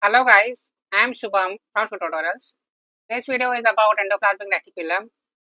Hello guys, I am Shubham from Tutorials. This video is about endoplasmic reticulum.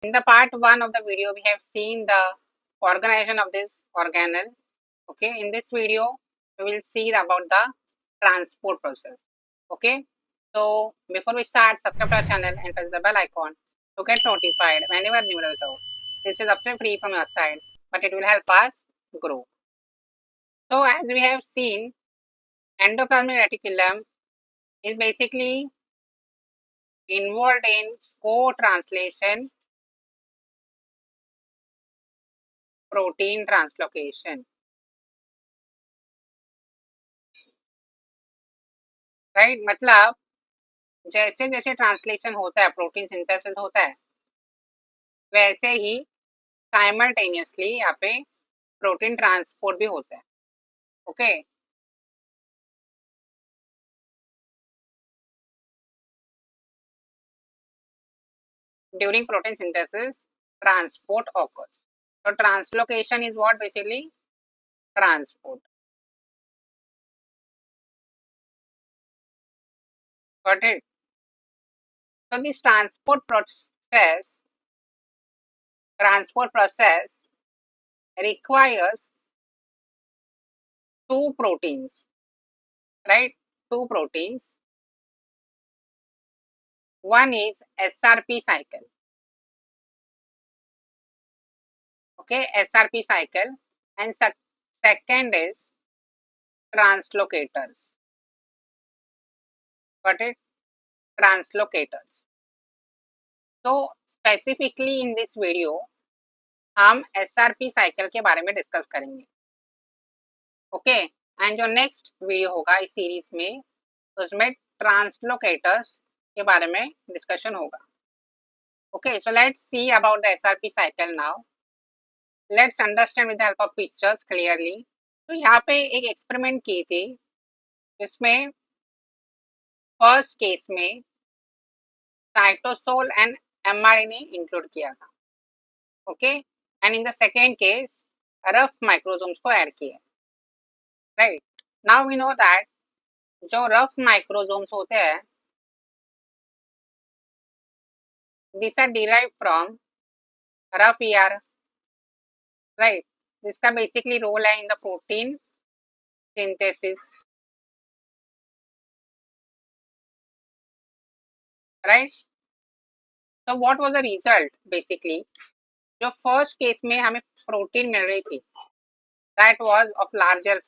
In the part 1 of the video, we have seen the organization of this organelle. Okay, in this video, we will see about the transport process. Okay, so before we start, subscribe to our channel and press the bell icon to get notified whenever new videos out. This is absolutely free from your side, but it will help us grow. So as we have seen, endoplasmic reticulum is basically involved in co-translation protein translocation, right मतलब जैसे जैसे translation होता है, protein synthesis होता है, वैसे ही simultaneously यहाँ पे प्रोटीन ट्रांसपोर्ट भी होता है. Okay during protein synthesis transport occurs. So translocation is what basically transport. Got it? So this transport process requires two proteins, right? Two proteins. One is SRP cycle. Okay, SRP cycle, and second is translocators. Got it? Translocators. So specifically in this video हम SRP cycle के बारे में discuss करेंगे. Okay and जो next video होगा इस series में उसमें ट्रांसलोकेटर्स के बारे में डिस्कशन होगा. Okay so let's see about the SRP cycle now. Let's understand with the help of pictures clearly. तो यहाँ पे एक एक्सपेरिमेंट की थी जिसमें फर्स्ट केस में साइटोसोल एंड mRNA इंक्लूड किया था. Okay and in the second case rough microsomes को ऐड किया. Right now we know that जो रफ माइक्रोसोम्स होते हैं this are derive from rough ER. Right जिसका बेसिकली रोल है in the protein synthesis. Right so what was the result basically जो first case में हमें प्रोटीन मिल रही थी that was of larger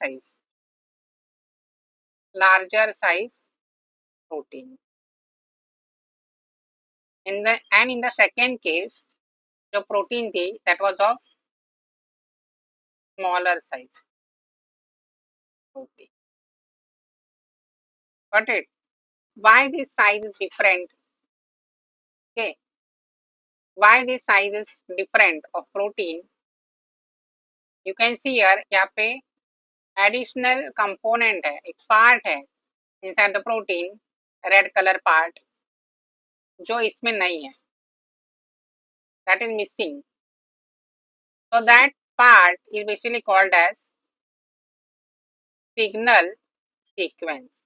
size protein. In the second case जो protein थी that was of smaller size protein. Got it? Why this size is different? Okay, why this size is different of protein? You can see here यहाँ पे additional component है, एक part है inside the protein, red colour part जो इसमें नहीं है, that is missing. So that part is basically called as signal sequence.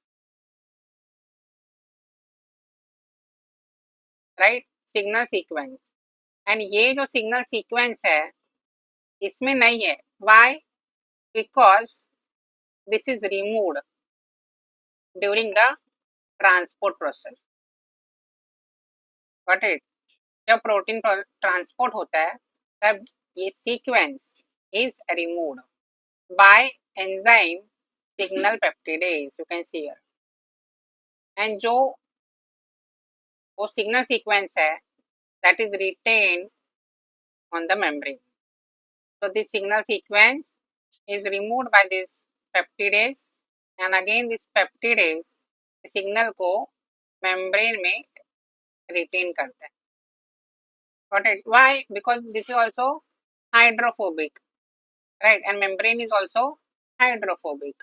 Right? Signal sequence. And ये जो signal sequence है इसमें नहीं है. Why? Because this is removed during the transport process. Got it? जब प्रोटीन ट्रांसपोर्ट होता है तब ये sequence is removed by enzyme signal peptidase. You can see here. And जो वो signal sequence है that is retained on the membrane. So this signal sequence is removed by this peptidase and again this peptidase signal को membrane में retain करता है. Got it? Why? Because this is also hydrophobic, right? And membrane is also hydrophobic.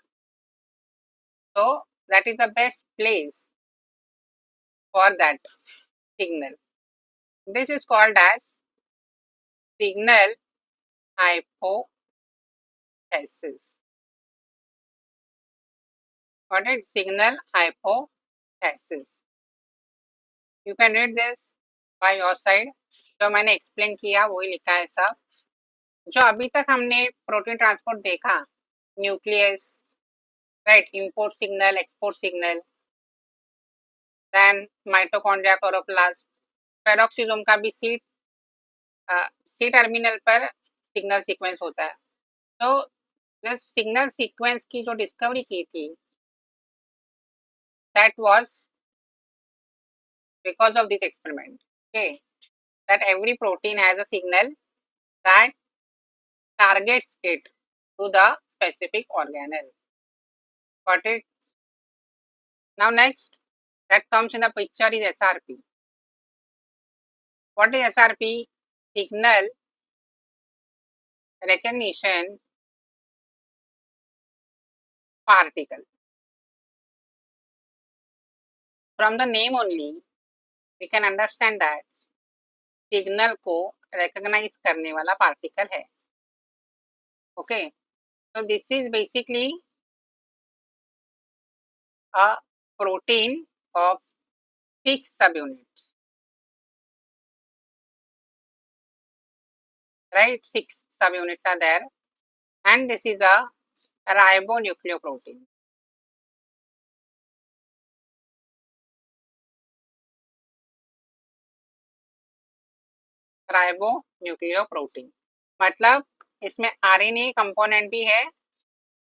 So that is the best place for that signal. This is called as signal hypothesis. Got it? Signal hypothesis. You can read this by your side. जो मैंने explain किया वही लिखा है सब. जो अभी तक हमने प्रोटीन ट्रांसपोर्ट देखा, nucleus, right, import signal, export signal, then mitochondria, chloroplast, peroxisome का भी सी टर्मिनल पर सिग्नल सीक्वेंस होता है. तो सिग्नल सीक्वेंस की जो डिस्कवरी की थी, that was because of this experiment. Okay, that every protein has a signal that targets it to the specific organelle. Got it? Now next that comes in the picture is SRP. What is SRP? Signal recognition particle. From the name only we can understand that signal को recognize करने वाला particle है. Okay, so this is basically a protein of 6 subunits, right? 6 subunits are there, and this is a ribonucleoprotein. Ribonucleoprotein मतलब इसमें RNA component भी है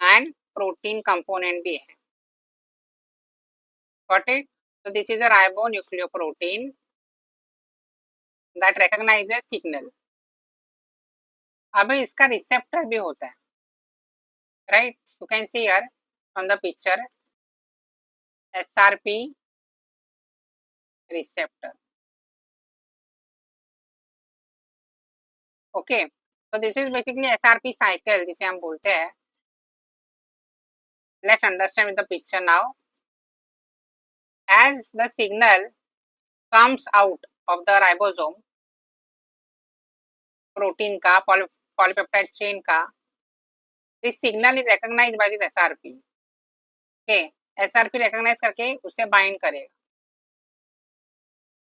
and protein component भी है. Got it? So this is a ribonucleoprotein that recognizes signal. अब इसका receptor भी होता है, right? You can see here from the picture SRP receptor. Okay, तो this is basically SRP cycle जिसे हम बोलते हैं. Let's understand with the picture now. As the signal comes out of the ribosome, protein का, polypeptide chain का, this signal is recognized by this SRP. Okay, SRP recognize करके उसे bind करेगा.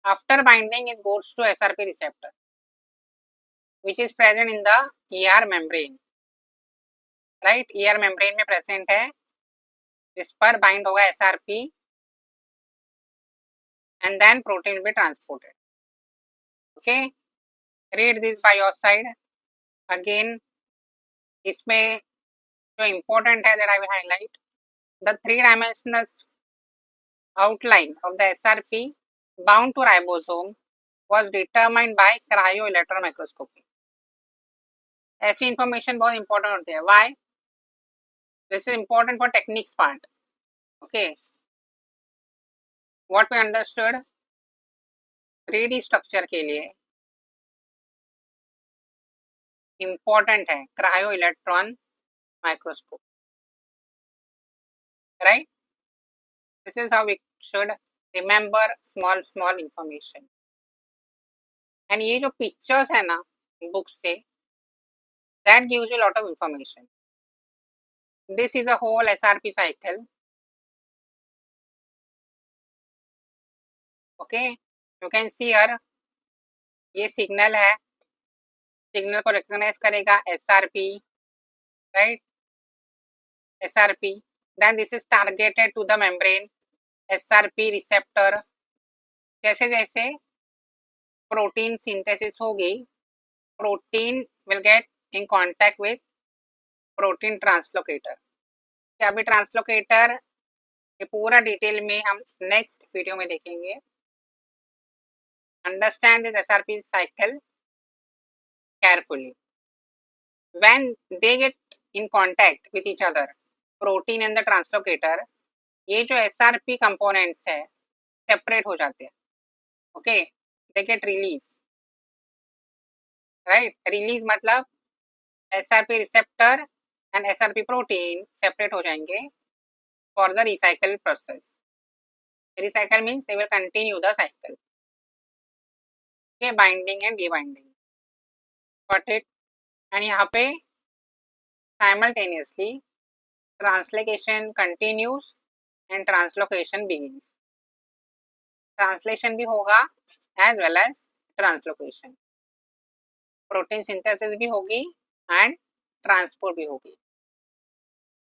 After binding, it goes to SRP receptor, which is present in the ER membrane. Right, ER membrane में present है, जिस पर bind होगा SRP, and then protein will be transported. Okay, read this by your side. Again, इसमें जो important है that I will highlight, the 3-dimensional outline of the SRP bound to ribosome was determined by cryo-electron microscopy. ऐसी information बहुत important होती है. Why? This is important for techniques part. Okay, what we understood, 3D structure के लिए important है cryo-electron microscope, right? This is how we should remember small information. And ये जो pictures है ना book से, that gives you a lot of information. This is a whole SRP cycle. Okay, you can see here, ये signal है, signal को recognize करेगा SRP, right? SRP. Then this is targeted to the membrane, SRP receptor. जैसे जैसे protein synthesis होगी, protein will get in contact with protein translocator. क्या अभी translocator ये पूरा डिटेल में हम नेक्स्ट वीडियो में देखेंगे. Understand this SRP cycle carefully. When they get in contact with each other, protein and the translocator, ये जो SRP components है separate हो जाते हैं. Okay, they get release, right? Release मतलब SRP receptor and SRP protein separate हो जाएंगे for the recycle process. Recycle means they will continue the cycle. Okay, binding and debinding. Got it? And यहाँ पे simultaneously translocation continues and translocation begins. Translation भी होगा as well as translocation. Protein synthesis भी होगी and transport भी होगी.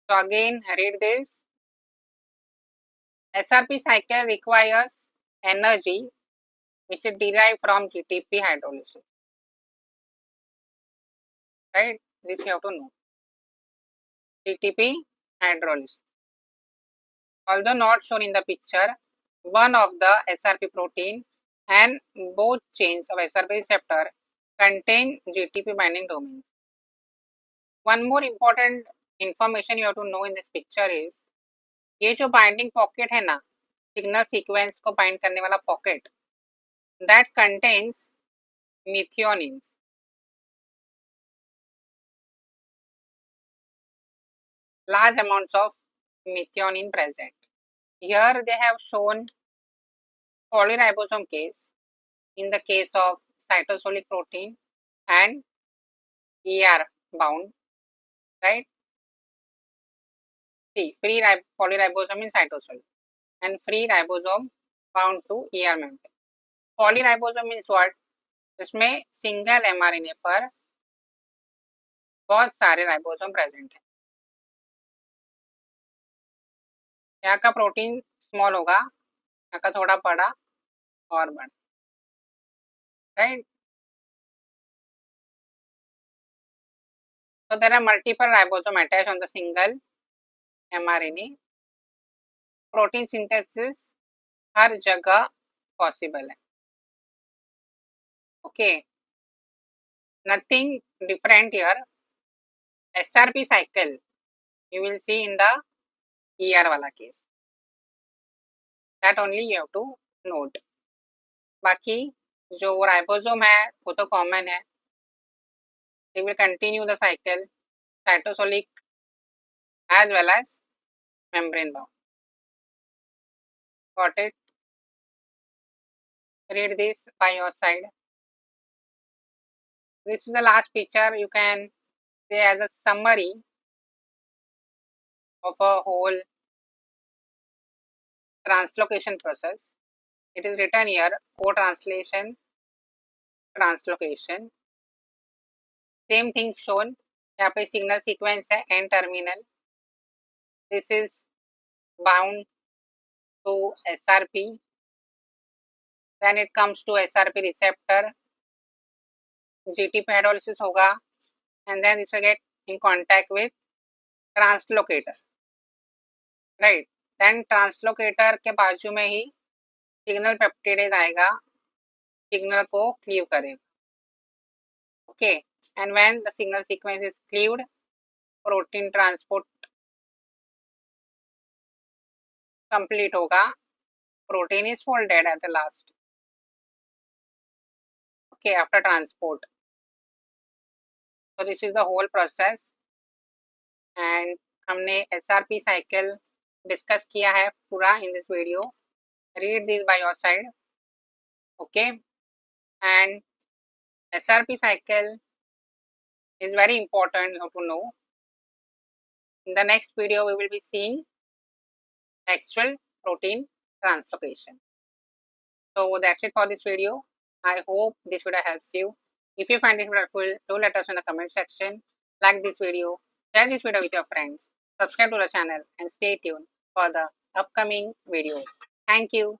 So again read this. SRP cycle requires energy which is derived from GTP hydrolysis. Right? This you have to know. GTP hydrolysis. Although not shown in the picture, one of the SRP protein and both chains of SRP receptor contain GTP binding domains. One more important information you have to know in this picture is ये जो binding pocket है ना, signal sequence को bind करने वाला pocket, that contains methionines. Large amounts of methionine present. Here they have shown polyribosome case in the case of cytosolic protein and ER bound, right? See, free polyribosome in cytosol and free ribosome bound to ER membrane. Polyribosome means what? इसमें single mRNA पर बहुत सारे ribosome present है. यहाँ का protein small होगा, यहाँ का थोड़ा बड़ा और बड़ा, right? So there are multiple ribosome attached on the single mRNA. Protein synthesis हर जगह पॉसिबल है. Okay, nothing different here. SRP cycle you will see in the ER वाला case. That only you have to note. बाकी जो ribosome है वो तो common है. They will continue the cycle, cytosolic as well as membrane bound. Got it? Read this by your side. This is the last picture. You can say as a summary of a whole translocation process. It is written here: co-translation, translocation. Same thing shown. यहाँ पे signal sequence है N terminal. This is bound to SRP. Then it comes to SRP receptor. GTP hydrolysis होगा, and then this will get in contact with translocator, right? Then translocator के बाजू में ही signal peptidase आएगा, signal को cleave करेगा. Okay, and when the signal sequence is cleaved, protein transport complete होगा. Protein is folded at the last. Okay, after transport. So this is the whole process, and हमने SRP cycle discuss किया है पूरा in this video. Read this by your side. Okay, and SRP cycle is very important, you have to know. In the next video we will be seeing actual protein translocation. So that's it for this video. I hope this video helps you. If you find it helpful, do let us know in the comment section. Like this video, share this video with your friends, subscribe to the channel and stay tuned for the upcoming videos. Thank you.